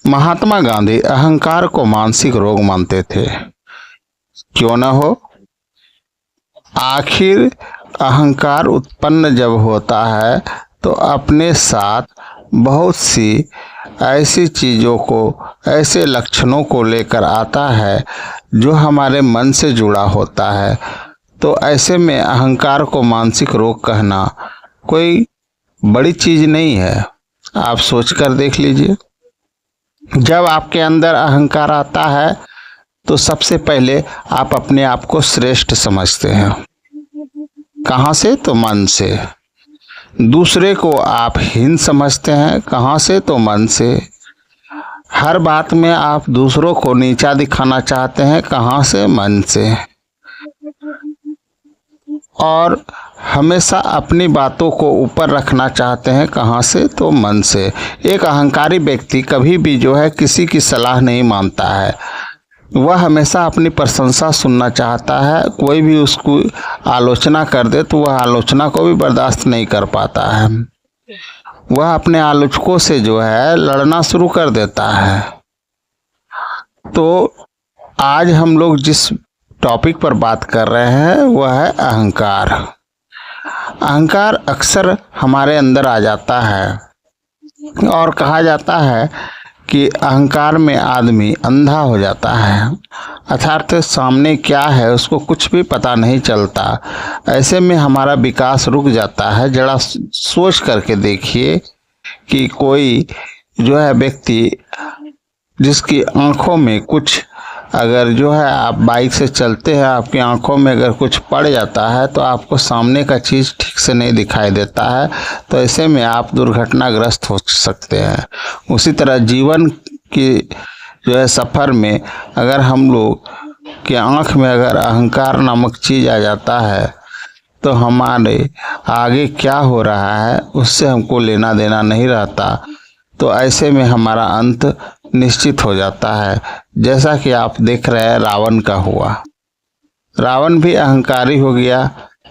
महात्मा गांधी अहंकार को मानसिक रोग मानते थे। क्यों न हो, आखिर अहंकार उत्पन्न जब होता है तो अपने साथ बहुत सी ऐसी चीज़ों को, ऐसे लक्षणों को लेकर आता है जो हमारे मन से जुड़ा होता है। तो ऐसे में अहंकार को मानसिक रोग कहना कोई बड़ी चीज़ नहीं है। आप सोच कर देख लीजिए, जब आपके अंदर अहंकार आता है तो सबसे पहले आप अपने आप को श्रेष्ठ समझते हैं। कहाँ से? तो मन से। दूसरे को आप हीन समझते हैं। कहाँ से? तो मन से। हर बात में आप दूसरों को नीचा दिखाना चाहते हैं। कहाँ से? मन से। और हमेशा अपनी बातों को ऊपर रखना चाहते हैं। कहाँ से? तो मन से। एक अहंकारी व्यक्ति कभी भी जो है किसी की सलाह नहीं मानता है। वह हमेशा अपनी प्रशंसा सुनना चाहता है। कोई भी उसको आलोचना कर दे तो वह आलोचना को भी बर्दाश्त नहीं कर पाता है। वह अपने आलोचकों से जो है लड़ना शुरू कर देता है। तो आज हम लोग जिस टॉपिक पर बात कर रहे हैं वह है अहंकार। अहंकार अक्सर हमारे अंदर आ जाता है और कहा जाता है कि अहंकार में आदमी अंधा हो जाता है, अर्थात सामने क्या है उसको कुछ भी पता नहीं चलता। ऐसे में हमारा विकास रुक जाता है। जरा सोच करके देखिए कि कोई जो है व्यक्ति जिसकी आंखों में कुछ, अगर जो है आप बाइक से चलते हैं, आपकी आंखों में अगर कुछ पड़ जाता है तो आपको सामने का चीज़ ठीक से नहीं दिखाई देता है। तो ऐसे में आप दुर्घटनाग्रस्त हो सकते हैं। उसी तरह जीवन की जो है सफ़र में अगर हम लोग की आँख में अगर अहंकार नामक चीज़ आ जाता है तो हमारे आगे क्या हो रहा है उससे हमको लेना देना नहीं रहता। तो ऐसे में हमारा अंत निश्चित हो जाता है। जैसा कि आप देख रहे हैं रावण का हुआ। रावण भी अहंकारी हो गया,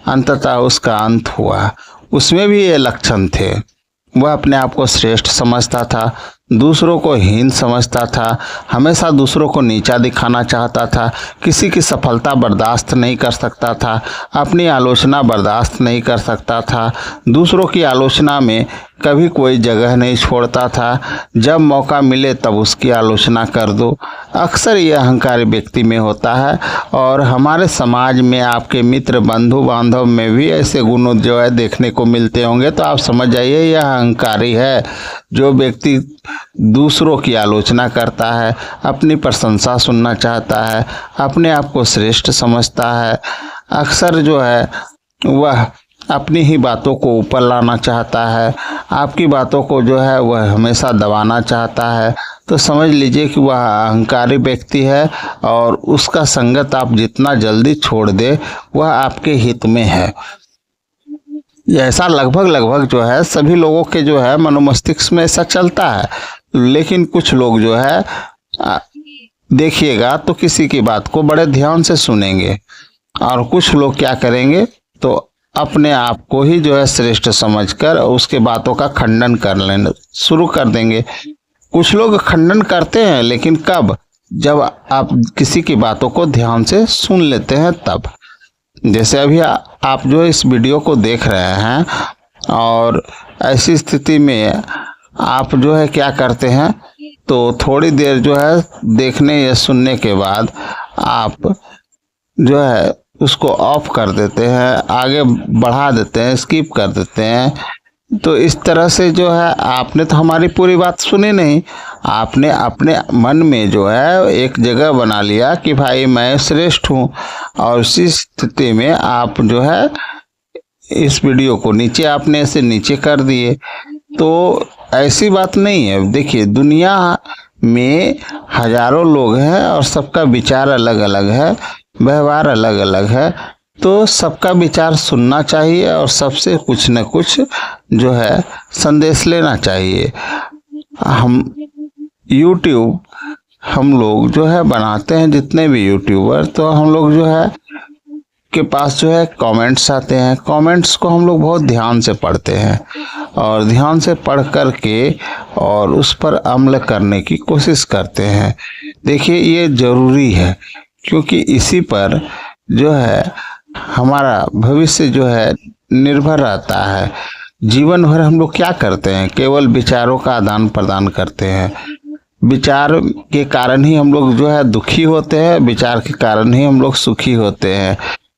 अंततः उसका अंत हुआ। उसमें भी ये लक्षण थे। वह अपने आप को श्रेष्ठ समझता था, दूसरों को हीन समझता था, हमेशा दूसरों को नीचा दिखाना चाहता था, किसी की सफलता बर्दाश्त नहीं कर सकता था, अपनी आलोचना बर्दाश्त नहीं कर सकता था, दूसरों की आलोचना में कभी कोई जगह नहीं छोड़ता था। जब मौका मिले तब उसकी आलोचना कर दो। अक्सर ये अहंकारी व्यक्ति में होता है और हमारे समाज में आपके मित्र बंधु बांधव में भी ऐसे गुण जो है देखने को मिलते होंगे। तो आप समझ जाइए यह अहंकारी है। जो व्यक्ति दूसरों की आलोचना करता है, अपनी प्रशंसा सुनना चाहता है, अपने आप को श्रेष्ठ समझता है, अक्सर जो है वह अपनी ही बातों को ऊपर लाना चाहता है, आपकी बातों को जो है वह हमेशा दबाना चाहता है। तो समझ लीजिए कि वह अहंकारी व्यक्ति है और उसका संगत आप जितना जल्दी छोड़ दे वह आपके हित में है। ऐसा लगभग जो है सभी लोगों के जो है मनोमस्तिष्क में ऐसा चलता है। लेकिन कुछ लोग जो है देखिएगा तो किसी की बात को बड़े ध्यान से सुनेंगे और कुछ लोग क्या करेंगे तो अपने आप को ही जो है श्रेष्ठ समझकर उसके बातों का खंडन कर लेना शुरू कर देंगे। कुछ लोग खंडन करते हैं, लेकिन कब? जब आप किसी की बातों को ध्यान से सुन लेते हैं तब। जैसे अभी आप जो इस वीडियो को देख रहे हैं और ऐसी स्थिति में आप जो है क्या करते हैं तो थोड़ी देर जो है देखने या सुनने के बाद आप जो है उसको ऑफ कर देते हैं, आगे बढ़ा देते हैं, स्किप कर देते हैं। तो इस तरह से जो है आपने तो हमारी पूरी बात सुनी नहीं, आपने अपने मन में जो है एक जगह बना लिया कि भाई मैं श्रेष्ठ हूँ। और उसी स्थिति में आप जो है इस वीडियो को नीचे आपने ऐसे नीचे कर दिए। तो ऐसी बात नहीं है। देखिए दुनिया में हजारों लोग हैं और सबका विचार अलग अलग है, व्यवहार अलग अलग है। तो सबका विचार सुनना चाहिए और सबसे कुछ न कुछ जो है संदेश लेना चाहिए। हम YouTube हम लोग जो है बनाते हैं, जितने भी यूट्यूबर, तो हम लोग जो है के पास जो है कमेंट्स आते हैं। कमेंट्स को हम लोग बहुत ध्यान से पढ़ते हैं और ध्यान से पढ़ कर के और उस पर अमल करने की कोशिश करते हैं। देखिए ये ज़रूरी है, क्योंकि इसी पर जो है हमारा भविष्य जो है निर्भर रहता है। जीवन भर हम लोग क्या करते हैं, केवल विचारों का आदान प्रदान करते हैं। विचार के कारण ही हम लोग जो है दुखी होते हैं, विचार के कारण ही हम लोग सुखी होते हैं।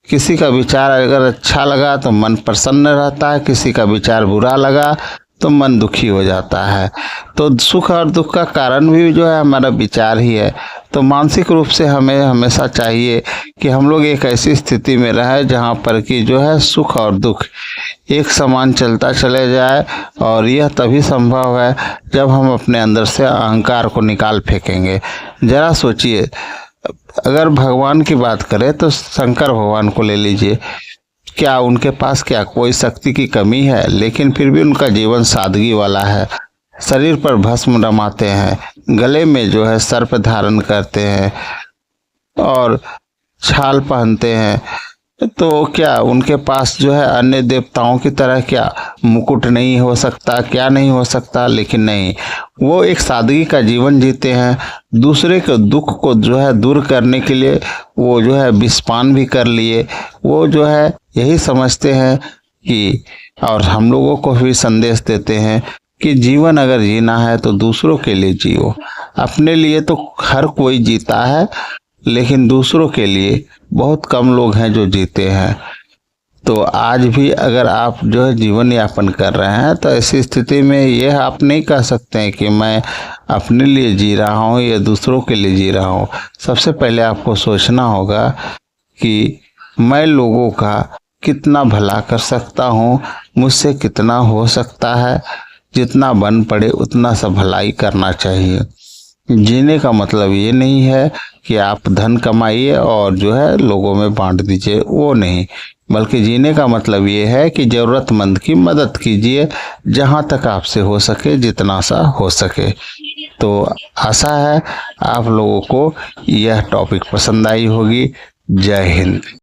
किसी का विचार अगर अच्छा लगा तो मन प्रसन्न रहता है, किसी का विचार बुरा लगा तो मन दुखी हो जाता है। तो सुख और दुख का कारण भी जो है हमारा विचार ही है। तो मानसिक रूप से हमें हमेशा चाहिए कि हम लोग एक ऐसी स्थिति में रहें जहाँ पर कि जो है सुख और दुख एक समान चलता चले जाए, और यह तभी संभव है जब हम अपने अंदर से अहंकार को निकाल फेंकेंगे। जरा सोचिए, अगर भगवान की बात करें तो शंकर भगवान को ले लीजिए। क्या उनके पास क्या कोई शक्ति की कमी है? लेकिन फिर भी उनका जीवन सादगी वाला है। शरीर पर भस्म रमाते हैं, गले में जो है सर्प धारण करते हैं और छाल पहनते हैं। तो क्या उनके पास जो है अन्य देवताओं की तरह क्या मुकुट नहीं हो सकता, क्या नहीं हो सकता? लेकिन नहीं, वो एक सादगी का जीवन जीते हैं। दूसरे के दुख को जो है दूर करने के लिए वो जो है विषपान भी कर लिए। वो जो है यही समझते हैं कि, और हम लोगों को भी संदेश देते हैं कि जीवन अगर जीना है तो दूसरों के लिए जियो। अपने लिए तो हर कोई जीता है, लेकिन दूसरों के लिए बहुत कम लोग हैं जो जीते हैं। तो आज भी अगर आप जो है जीवन यापन कर रहे हैं तो ऐसी स्थिति में यह आप नहीं कह सकते हैं कि मैं अपने लिए जी रहा हूँ या दूसरों के लिए जी रहा हूँ। सबसे पहले आपको सोचना होगा कि मैं लोगों का कितना भला कर सकता हूँ, मुझसे कितना हो सकता है। जितना बन पड़े उतना सा भलाई करना चाहिए। जीने का मतलब ये नहीं है कि आप धन कमाइए और जो है लोगों में बांट दीजिए, वो नहीं। बल्कि जीने का मतलब ये है कि ज़रूरतमंद की मदद कीजिए, जहाँ तक आपसे हो सके, जितना सा हो सके। तो आशा है आप लोगों को यह टॉपिक पसंद आई होगी। जय हिंद।